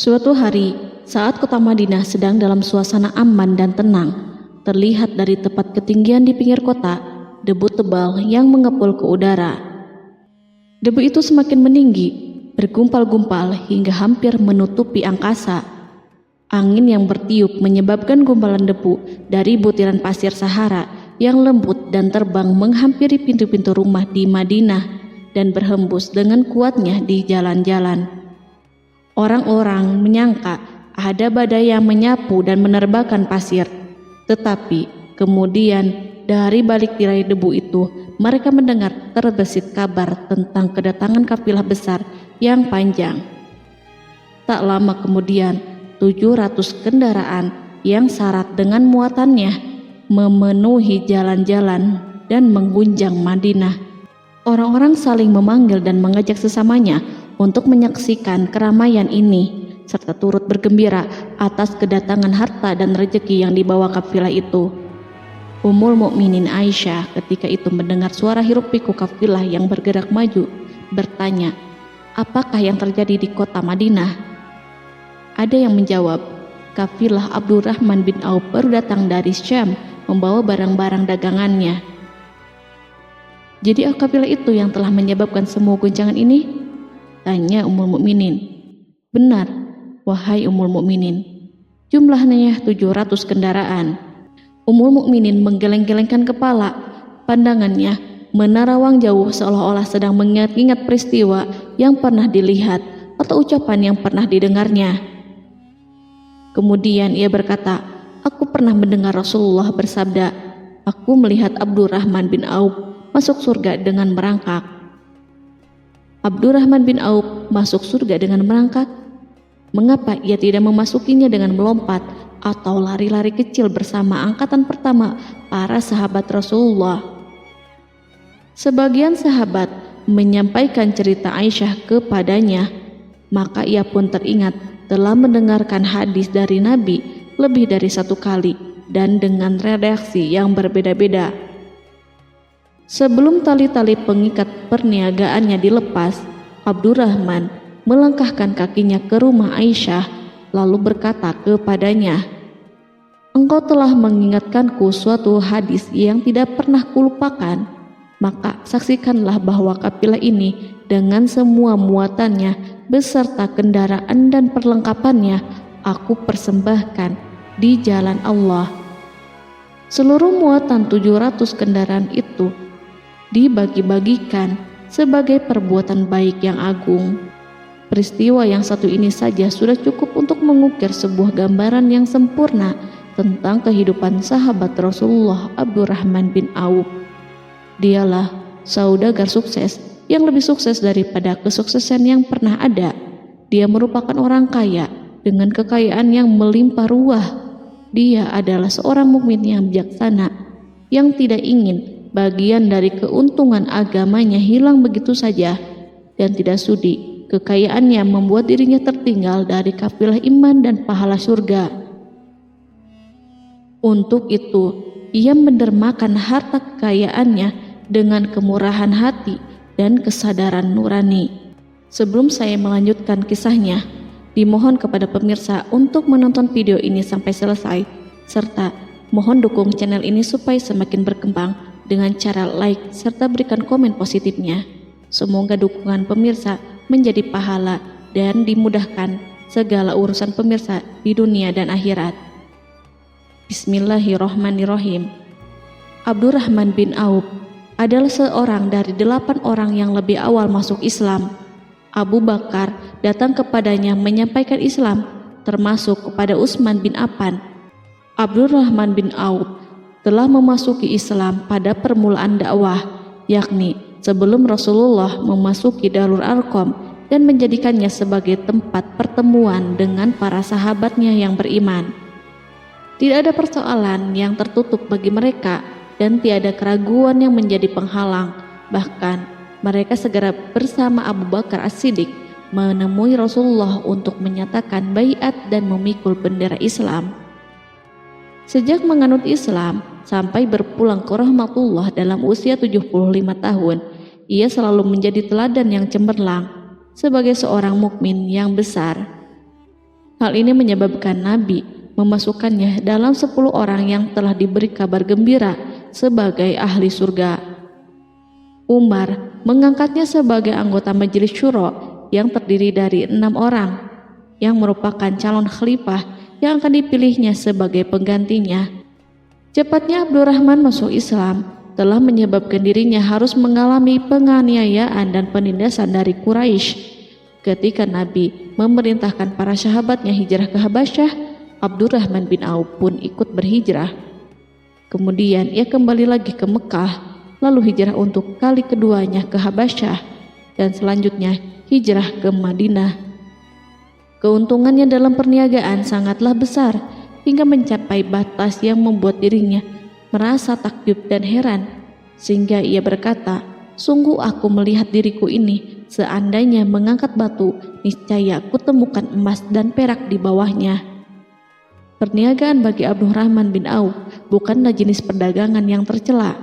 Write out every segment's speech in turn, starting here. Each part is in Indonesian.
Suatu hari, saat kota Madinah sedang dalam suasana aman dan tenang, terlihat dari tepat ketinggian di pinggir kota, debu tebal yang mengepul ke udara. Debu itu semakin meninggi, bergumpal-gumpal hingga hampir menutupi angkasa. Angin yang bertiup menyebabkan gumpalan debu dari butiran pasir Sahara yang lembut dan terbang menghampiri pintu-pintu rumah di Madinah dan berhembus dengan kuatnya di jalan-jalan. Orang-orang menyangka ada badai yang menyapu dan menerbangkan pasir, tetapi kemudian dari balik tirai debu itu mereka mendengar terbesit kabar tentang kedatangan kafilah besar yang panjang. Tak lama kemudian 700 kendaraan yang syarat dengan muatannya memenuhi jalan-jalan dan mengguncang Madinah. Orang-orang saling memanggil dan mengajak sesamanya untuk menyaksikan keramaian ini, serta turut bergembira atas kedatangan harta dan rezeki yang dibawa kafilah itu. Ummul Mukminin Aisyah ketika itu mendengar suara hiruk-pikuk kafilah yang bergerak maju, bertanya, apakah yang terjadi di kota Madinah? Ada yang menjawab, kafilah Abdurrahman bin Auf baru datang dari Syam membawa barang-barang dagangannya. Jadi kafilah itu yang telah menyebabkan semua guncangan ini? Tanya Ummul Mukminin. Benar, wahai Ummul Mukminin. Jumlahnya 700 kendaraan. Ummul Mukminin menggeleng-gelengkan kepala. Pandangannya menerawang jauh seolah-olah sedang mengingat-ingat peristiwa yang pernah dilihat atau ucapan yang pernah didengarnya. Kemudian ia berkata, aku pernah mendengar Rasulullah bersabda, aku melihat Abdurrahman bin Auf masuk surga dengan merangkak. Abdurrahman bin Auf masuk surga dengan merangkak? Mengapa ia tidak memasukinya dengan melompat atau lari-lari kecil bersama angkatan pertama para sahabat Rasulullah? Sebagian sahabat menyampaikan cerita Aisyah kepadanya, maka ia pun teringat telah mendengarkan hadis dari Nabi lebih dari satu kali dan dengan redaksi yang berbeda-beda. Sebelum tali-tali pengikat perniagaannya dilepas, Abdurrahman melangkahkan kakinya ke rumah Aisyah lalu berkata kepadanya, engkau telah mengingatkanku suatu hadis yang tidak pernah kulupakan, maka saksikanlah bahwa kafilah ini dengan semua muatannya beserta kendaraan dan perlengkapannya aku persembahkan di jalan Allah. Seluruh muatan 700 kendaraan itu dibagi-bagikan sebagai perbuatan baik yang agung. Peristiwa yang satu ini saja sudah cukup untuk mengukir sebuah gambaran yang sempurna tentang kehidupan sahabat Rasulullah Abdurrahman bin Auf. Dialah saudagar sukses yang lebih sukses daripada kesuksesan yang pernah ada. Dia merupakan orang kaya dengan kekayaan yang melimpah ruah. Dia adalah seorang mukmin yang bijaksana yang tidak ingin bagian dari keuntungan agamanya hilang begitu saja dan tidak sudi kekayaannya membuat dirinya tertinggal dari kafilah iman dan pahala surga. Untuk itu, ia mendermakan harta kekayaannya dengan kemurahan hati dan kesadaran nurani. Sebelum saya melanjutkan kisahnya, dimohon kepada pemirsa untuk menonton video ini sampai selesai, serta mohon dukung channel ini supaya semakin berkembang dengan cara like serta berikan komen positifnya. Semoga dukungan pemirsa menjadi pahala dan dimudahkan segala urusan pemirsa di dunia dan akhirat. Bismillahirrohmanirrohim. Abdurrahman bin Auf adalah seorang dari 8 orang yang lebih awal masuk Islam. Abu Bakar datang kepadanya menyampaikan Islam, termasuk kepada Utsman bin Affan. Abdurrahman bin Auf telah memasuki Islam pada permulaan dakwah, yakni sebelum Rasulullah memasuki Darul Arqam dan menjadikannya sebagai tempat pertemuan dengan para sahabatnya yang beriman. Tidak ada persoalan yang tertutup bagi mereka dan tiada keraguan yang menjadi penghalang. Bahkan mereka segera bersama Abu Bakar As-Siddiq menemui Rasulullah untuk menyatakan baiat dan memikul bendera Islam. Sejak menganut Islam sampai berpulang ke rahmatullah dalam usia 75 tahun, ia selalu menjadi teladan yang cemerlang sebagai seorang mukmin yang besar. Hal ini menyebabkan Nabi memasukkannya dalam 10 orang yang telah diberi kabar gembira sebagai ahli surga. Umar mengangkatnya sebagai anggota majelis syuro yang terdiri dari 6 orang yang merupakan calon khalifah yang akan dipilihnya sebagai penggantinya. Cepatnya Abdurrahman masuk Islam telah menyebabkan dirinya harus mengalami penganiayaan dan penindasan dari Quraisy. Ketika Nabi memerintahkan para sahabatnya hijrah ke Habasyah, Abdurrahman bin Auf pun ikut berhijrah. Kemudian ia kembali lagi ke Mekah, lalu hijrah untuk kali keduanya ke Habasyah, dan selanjutnya hijrah ke Madinah. Keuntungannya dalam perniagaan sangatlah besar, hingga mencapai batas yang membuat dirinya merasa takjub dan heran, sehingga ia berkata, "Sungguh aku melihat diriku ini, seandainya mengangkat batu, niscaya aku temukan emas dan perak di bawahnya." Perniagaan bagi Abdurrahman bin Auf bukanlah jenis perdagangan yang tercela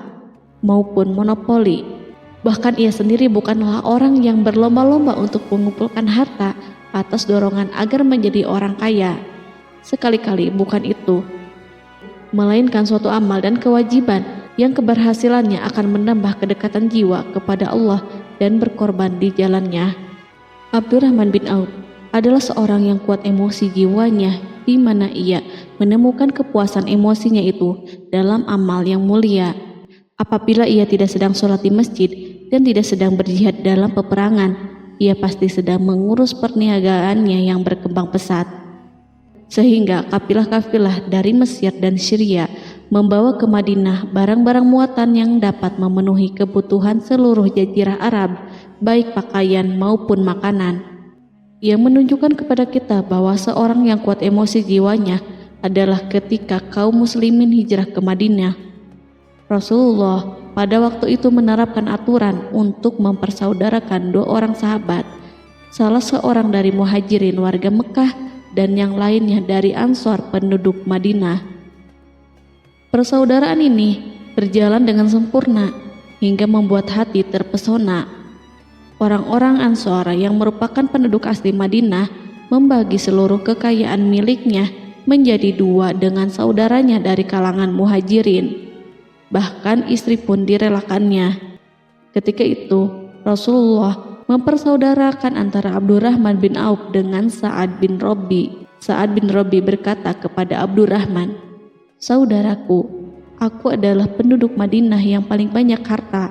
maupun monopoli. Bahkan ia sendiri bukanlah orang yang berlomba-lomba untuk mengumpulkan harta atas dorongan agar menjadi orang kaya. Sekali-kali bukan itu, melainkan suatu amal dan kewajiban yang keberhasilannya akan menambah kedekatan jiwa kepada Allah dan berkorban di jalannya. Abdurrahman bin Auf adalah seorang yang kuat emosi jiwanya, di mana ia menemukan kepuasan emosinya itu dalam amal yang mulia. Apabila ia tidak sedang sholat di masjid dan tidak sedang berjihad dalam peperangan, ia pasti sedang mengurus perniagaannya yang berkembang pesat. Sehingga kafilah-kafilah dari Mesir dan Syria membawa ke Madinah barang-barang muatan yang dapat memenuhi kebutuhan seluruh jazirah Arab, baik pakaian maupun makanan. Yang menunjukkan kepada kita bahwa seorang yang kuat emosi jiwanya adalah ketika kaum muslimin hijrah ke Madinah. Rasulullah pada waktu itu menerapkan aturan untuk mempersaudarakan 2 orang sahabat, salah seorang dari muhajirin warga Mekah dan yang lainnya dari Ansor penduduk Madinah. Persaudaraan ini berjalan dengan sempurna hingga membuat hati terpesona. Orang-orang Ansor yang merupakan penduduk asli Madinah membagi seluruh kekayaan miliknya menjadi 2 dengan saudaranya dari kalangan muhajirin. Bahkan istri pun direlakannya. Ketika itu Rasulullah mempersaudarakan antara Abdurrahman bin Auf dengan Sa'ad bin Rabi. Sa'ad bin Rabi berkata kepada Abdurrahman, "Saudaraku, aku adalah penduduk Madinah yang paling banyak harta.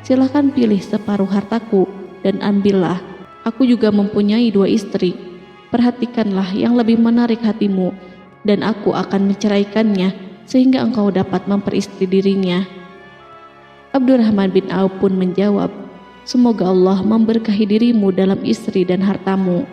Silahkan pilih separuh hartaku dan ambillah. Aku juga mempunyai 2 istri. Perhatikanlah yang lebih menarik hatimu, dan aku akan menceraikannya sehingga engkau dapat memperistri dirinya." Abdurrahman bin Auf pun menjawab, "Semoga Allah memberkahi dirimu dalam istri dan hartamu.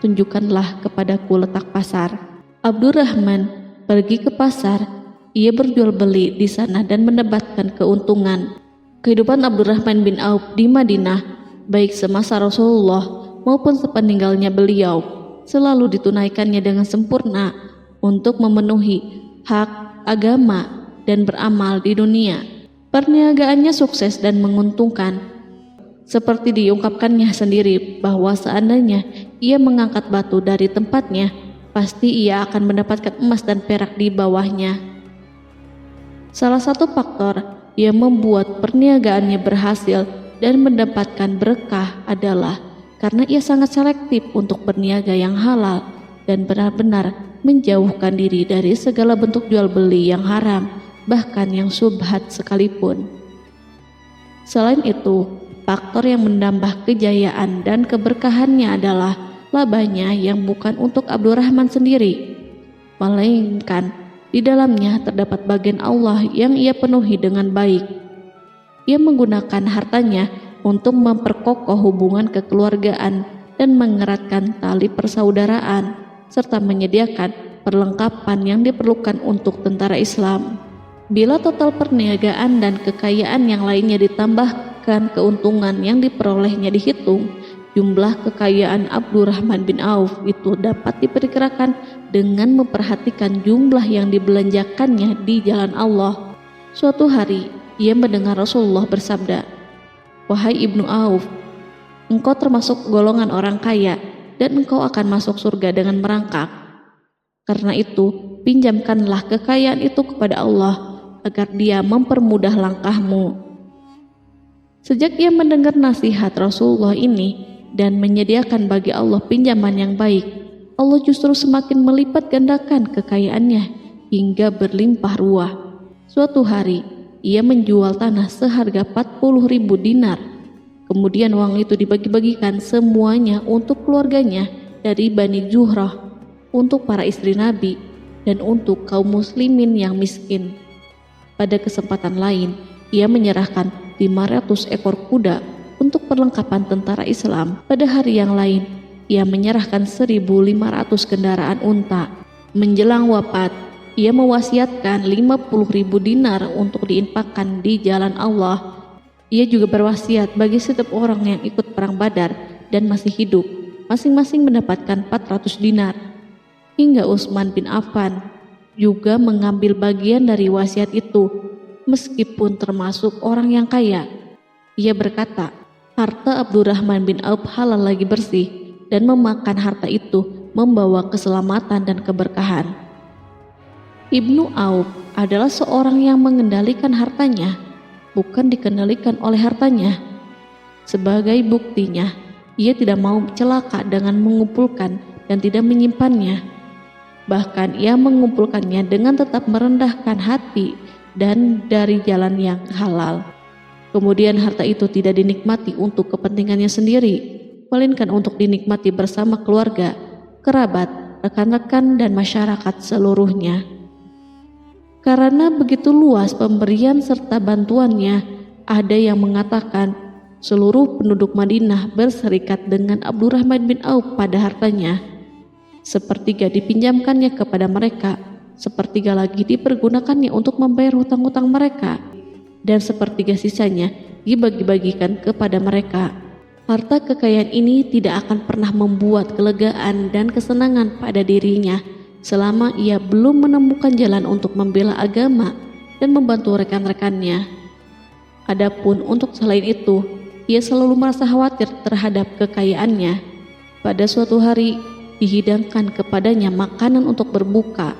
Tunjukkanlah kepadaku letak pasar." Abdurrahman pergi ke pasar. Ia berjual beli di sana dan mendapatkan keuntungan. Kehidupan Abdurrahman bin Auf di Madinah, baik semasa Rasulullah maupun sepeninggalnya beliau, selalu ditunaikannya dengan sempurna untuk memenuhi hak agama dan beramal di dunia. Perniagaannya sukses dan menguntungkan. Seperti diungkapkannya sendiri bahwa seandainya ia mengangkat batu dari tempatnya, pasti ia akan mendapatkan emas dan perak di bawahnya. Salah satu faktor yang membuat perniagaannya berhasil dan mendapatkan berkah adalah karena ia sangat selektif untuk berniaga yang halal dan benar-benar menjauhkan diri dari segala bentuk jual beli yang haram, bahkan yang syubhat sekalipun. Selain itu, faktor yang menambah kejayaan dan keberkahannya adalah labanya yang bukan untuk Abdurrahman sendiri, melainkan di dalamnya terdapat bagian Allah yang ia penuhi dengan baik. Ia menggunakan hartanya untuk memperkokoh hubungan kekeluargaan dan mengeratkan tali persaudaraan, serta menyediakan perlengkapan yang diperlukan untuk tentara Islam. Bila total perniagaan dan kekayaan yang lainnya ditambahkan keuntungan yang diperolehnya dihitung, jumlah kekayaan Abdurrahman bin Auf itu dapat diperkirakan dengan memperhatikan jumlah yang dibelanjakannya di jalan Allah. Suatu hari, ia mendengar Rasulullah bersabda, "Wahai Ibnu Auf, engkau termasuk golongan orang kaya dan engkau akan masuk surga dengan merangkak." Karena itu, pinjamkanlah kekayaan itu kepada Allah agar Dia mempermudah langkahmu." Sejak ia mendengar nasihat Rasulullah ini dan menyediakan bagi Allah pinjaman yang baik, Allah justru semakin melipat gandakan kekayaannya hingga berlimpah ruah. Suatu hari, ia menjual tanah seharga 40.000 dinar. Kemudian uang itu dibagi-bagikan semuanya untuk keluarganya dari Bani Zuhrah, untuk para istri Nabi, dan untuk kaum muslimin yang miskin. Pada kesempatan lain, ia menyerahkan 500 ekor kuda untuk perlengkapan tentara Islam. Pada hari yang lain, ia menyerahkan 1.500 kendaraan unta. Menjelang wafat, ia mewasiatkan 50.000 dinar untuk diinfakkan di jalan Allah. Ia juga berwasiat bagi setiap orang yang ikut perang Badar dan masih hidup, masing-masing mendapatkan 400 dinar. Hingga Utsman bin Affan juga mengambil bagian dari wasiat itu, meskipun termasuk orang yang kaya. Ia berkata, harta Abdurrahman bin Auf halal lagi bersih, dan memakan harta itu membawa keselamatan dan keberkahan. Ibnu Auf adalah seorang yang mengendalikan hartanya, bukan dikendalikan oleh hartanya. Sebagai buktinya, ia tidak mau celaka dengan mengumpulkan dan tidak menyimpannya. Bahkan ia mengumpulkannya dengan tetap merendahkan hati dan dari jalan yang halal. Kemudian harta itu tidak dinikmati untuk kepentingannya sendiri, melainkan untuk dinikmati bersama keluarga, kerabat, rekan-rekan, dan masyarakat seluruhnya. Karena begitu luas pemberian serta bantuannya, ada yang mengatakan seluruh penduduk Madinah berserikat dengan Abdurrahman bin Auf pada hartanya. Sepertiga dipinjamkannya kepada mereka, sepertiga lagi dipergunakannya untuk membayar hutang-hutang mereka, dan sepertiga sisanya dibagi-bagikan kepada mereka. Harta kekayaan ini tidak akan pernah membuat kelegaan dan kesenangan pada dirinya selama ia belum menemukan jalan untuk membela agama dan membantu rekan-rekannya. Adapun untuk selain itu, ia selalu merasa khawatir terhadap kekayaannya. Pada suatu hari, dihidangkan kepadanya makanan untuk berbuka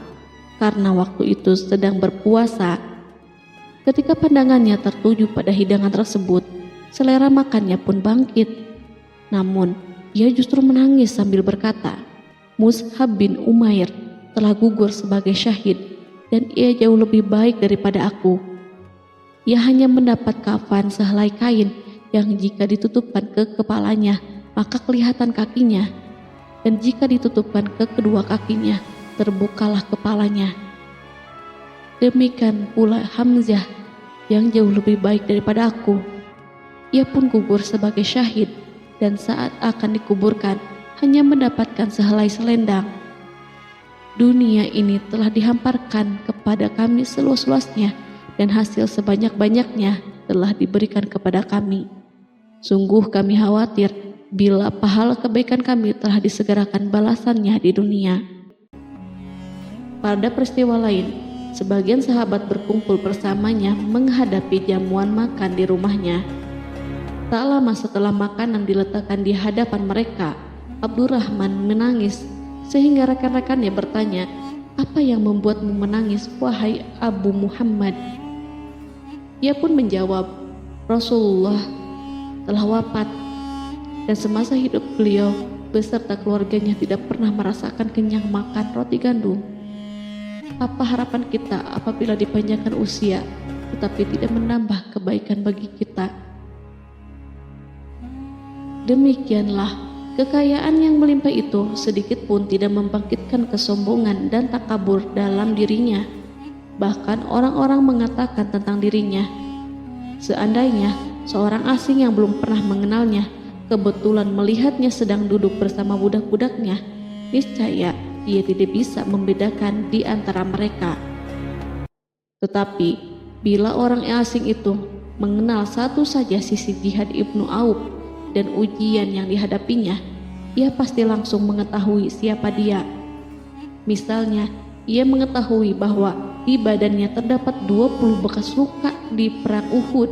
karena waktu itu sedang berpuasa. Ketika pandangannya tertuju pada hidangan tersebut, selera makannya pun bangkit. Namun, ia justru menangis sambil berkata, "Mus'hab bin Umair telah gugur sebagai syahid dan ia jauh lebih baik daripada aku. Ia hanya mendapat kafan sehelai kain yang jika ditutupkan ke kepalanya, maka kelihatan kakinya, dan jika ditutupkan ke kedua kakinya, terbukalah kepalanya. Demikian pula Hamzah yang jauh lebih baik daripada aku. Ia pun gugur sebagai syahid, dan saat akan dikuburkan hanya mendapatkan sehelai selendang. Dunia ini telah dihamparkan kepada kami seluas-luasnya, dan hasil sebanyak-banyaknya telah diberikan kepada kami. Sungguh kami khawatir bila pahala kebaikan kami telah disegerakan balasannya di dunia." Pada peristiwa lain, sebagian sahabat berkumpul bersamanya menghadapi jamuan makan di rumahnya. Tak lama setelah makanan diletakkan di hadapan mereka, Abdurrahman menangis sehingga rekan-rekannya bertanya, "Apa yang membuatmu menangis, wahai Abu Muhammad?" Ia pun menjawab, "Rasulullah telah wafat, dan semasa hidup beliau beserta keluarganya tidak pernah merasakan kenyang makan roti gandum. Apa harapan kita apabila dipanjangkan usia tetapi tidak menambah kebaikan bagi kita?" Demikianlah, kekayaan yang melimpah itu sedikit pun tidak membangkitkan kesombongan dan takabur dalam dirinya. Bahkan orang-orang mengatakan tentang dirinya, seandainya seorang asing yang belum pernah mengenalnya kebetulan melihatnya sedang duduk bersama budak-budaknya, niscaya ia tidak bisa membedakan di antara mereka. Tetapi bila orang asing itu mengenal satu saja sisi jihad Ibnu Auf dan ujian yang dihadapinya, ia pasti langsung mengetahui siapa dia. Misalnya, ia mengetahui bahwa di badannya terdapat 20 bekas luka di perang Uhud,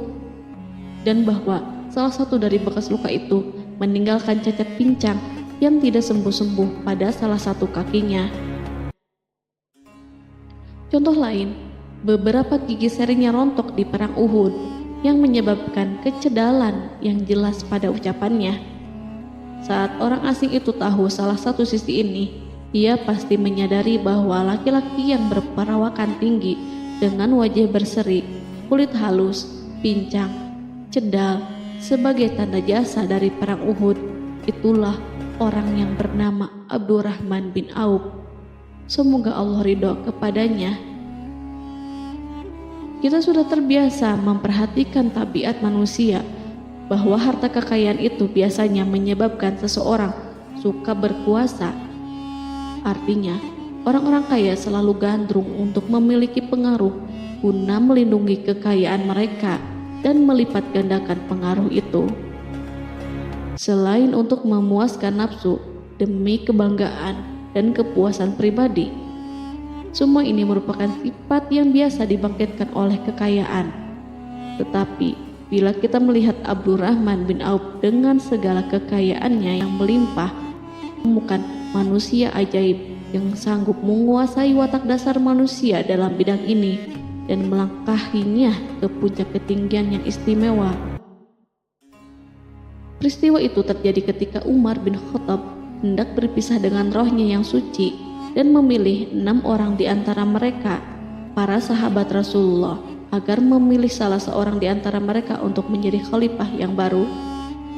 dan bahwa salah satu dari bekas luka itu meninggalkan cacat pincang yang tidak sembuh-sembuh pada salah satu kakinya. Contoh lain, beberapa gigi serinya rontok di perang Uhud yang menyebabkan kecedalan yang jelas pada ucapannya. Saat orang asing itu tahu salah satu sisi ini, ia pasti menyadari bahwa laki-laki yang berperawakan tinggi dengan wajah berseri, kulit halus, pincang, cedal sebagai tanda jasa dari perang Uhud, itulah orang yang bernama Abdurrahman bin Auf. Semoga Allah ridho kepadanya. Kita sudah terbiasa memperhatikan tabiat manusia, bahwa harta kekayaan itu biasanya menyebabkan seseorang suka berkuasa. Artinya, orang-orang kaya selalu gandrung untuk memiliki pengaruh guna melindungi kekayaan mereka dan melipat gandakan pengaruh itu. Selain untuk memuaskan nafsu demi kebanggaan dan kepuasan pribadi, semua ini merupakan sifat yang biasa dibangkitkan oleh kekayaan. Tetapi bila kita melihat Abdurrahman bin Auf dengan segala kekayaannya yang melimpah, menemukan manusia ajaib yang sanggup menguasai watak dasar manusia dalam bidang ini dan melangkahinya ke puncak ketinggian yang istimewa. Peristiwa itu terjadi ketika Umar bin Khattab hendak berpisah dengan rohnya yang suci dan memilih 6 orang di antara mereka, para sahabat Rasulullah, agar memilih salah seorang di antara mereka untuk menjadi khalifah yang baru.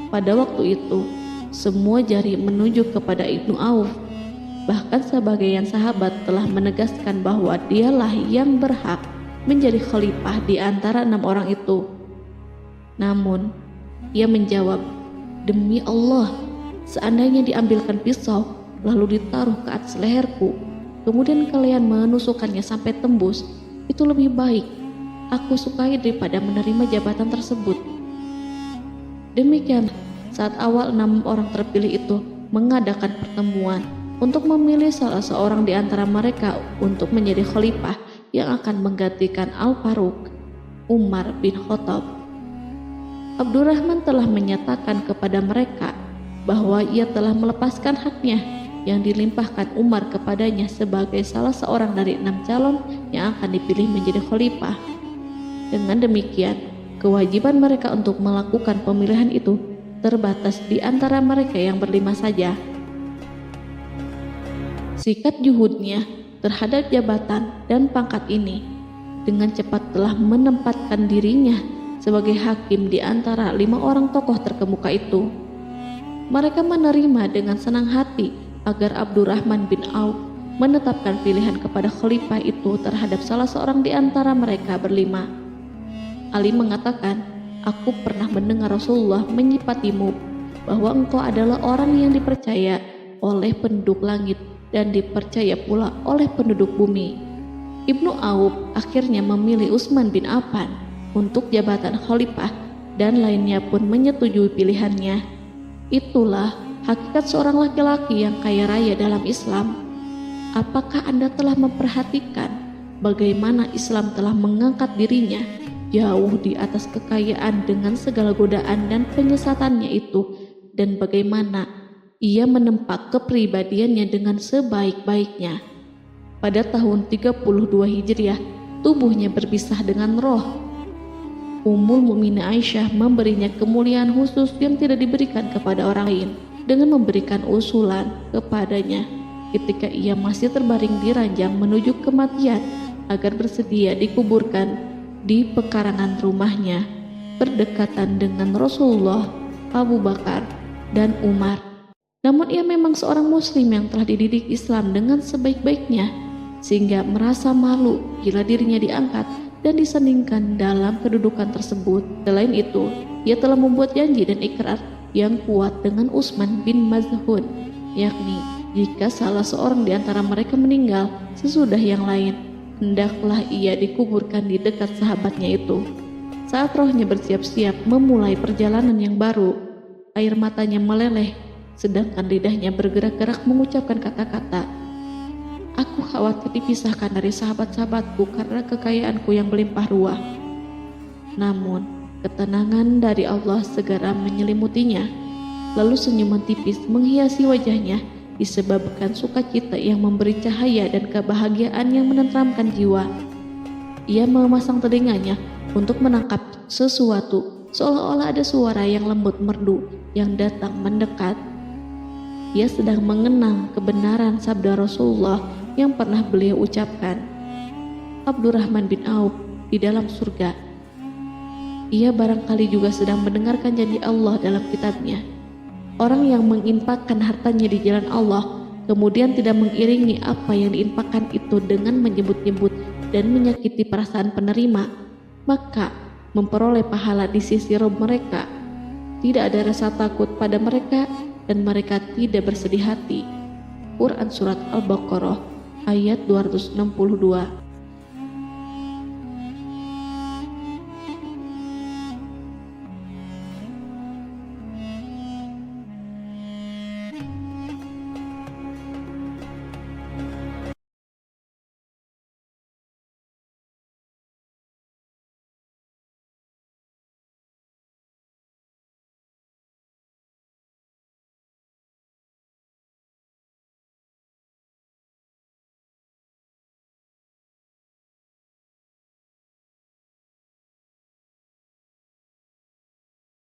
Pada waktu itu, semua jari menunjuk kepada Ibnu Auf. Bahkan sebagian sahabat telah menegaskan bahwa dialah yang berhak menjadi khalifah di antara 6 orang itu. Namun, ia menjawab, "Demi Allah, seandainya diambilkan pisau lalu ditaruh ke atas leherku, kemudian kalian menusukkannya sampai tembus, itu lebih baik aku sukai daripada menerima jabatan tersebut." Demikian, saat awal 6 orang terpilih itu mengadakan pertemuan untuk memilih salah seorang di antara mereka untuk menjadi khalifah yang akan menggantikan Al-Faruq, Umar bin Khattab, Abdurrahman telah menyatakan kepada mereka bahwa ia telah melepaskan haknya yang dilimpahkan Umar kepadanya sebagai salah seorang dari 6 calon yang akan dipilih menjadi khalifah. Dengan demikian, kewajiban mereka untuk melakukan pemilihan itu terbatas di antara mereka yang berlima saja. Sikat juhudnya terhadap jabatan dan pangkat ini dengan cepat telah menempatkan dirinya sebagai hakim di antara 5 orang tokoh terkemuka itu. Mereka menerima dengan senang hati agar Abdurrahman bin Auf menetapkan pilihan kepada khalifah itu terhadap salah seorang di antara mereka berlima. Ali mengatakan, "Aku pernah mendengar Rasulullah menyifatimu bahwa engkau adalah orang yang dipercaya oleh penduduk langit dan dipercaya pula oleh penduduk bumi." Ibnu Auf akhirnya memilih Utsman bin Affan untuk jabatan khalifah dan lainnya pun menyetujui pilihannya. Itulah hakikat seorang laki-laki yang kaya raya dalam Islam. Apakah Anda telah memperhatikan bagaimana Islam telah mengangkat dirinya jauh di atas kekayaan dengan segala godaan dan penyesatannya itu, dan bagaimana ia menempa kepribadiannya dengan sebaik-baiknya? Pada tahun 32 Hijriah, tubuhnya berpisah dengan roh. Ummul Mukminin Aisyah memberinya kemuliaan khusus yang tidak diberikan kepada orang lain dengan memberikan usulan kepadanya ketika ia masih terbaring di ranjang menuju kematian agar bersedia dikuburkan di pekarangan rumahnya berdekatan dengan Rasulullah, Abu Bakar, dan Umar. Namun ia memang seorang muslim yang telah dididik Islam dengan sebaik-baiknya, sehingga merasa malu bila dirinya diangkat dan disandingkan dalam kedudukan tersebut. Selain itu, ia telah membuat janji dan ikrar yang kuat dengan Utsman bin Maz'un, yakni jika salah seorang di antara mereka meninggal sesudah yang lain, hendaklah ia dikuburkan di dekat sahabatnya itu. Saat rohnya bersiap-siap memulai perjalanan yang baru, air matanya meleleh, sedangkan lidahnya bergerak-gerak mengucapkan kata-kata, "Aku khawatir dipisahkan dari sahabat-sahabatku karena kekayaanku yang melimpah ruah." Namun, ketenangan dari Allah segera menyelimutinya. Lalu senyuman tipis menghiasi wajahnya disebabkan sukacita yang memberi cahaya dan kebahagiaan yang menenteramkan jiwa. Ia memasang telinganya untuk menangkap sesuatu, seolah-olah ada suara yang lembut merdu yang datang mendekat. Ia sedang mengenang kebenaran sabda Rasulullah yang pernah beliau ucapkan, Abdurrahman bin Auf di dalam surga. Ia barangkali juga sedang mendengarkan janji Allah dalam kitabnya. Orang yang menginfakkan hartanya di jalan Allah, kemudian tidak mengiringi apa yang diinfakkan itu dengan menyebut-nyebut dan menyakiti perasaan penerima, maka memperoleh pahala di sisi Rabb mereka. Tidak ada rasa takut pada mereka dan mereka tidak bersedih hati. Quran Surat Al-Baqarah ayat 262.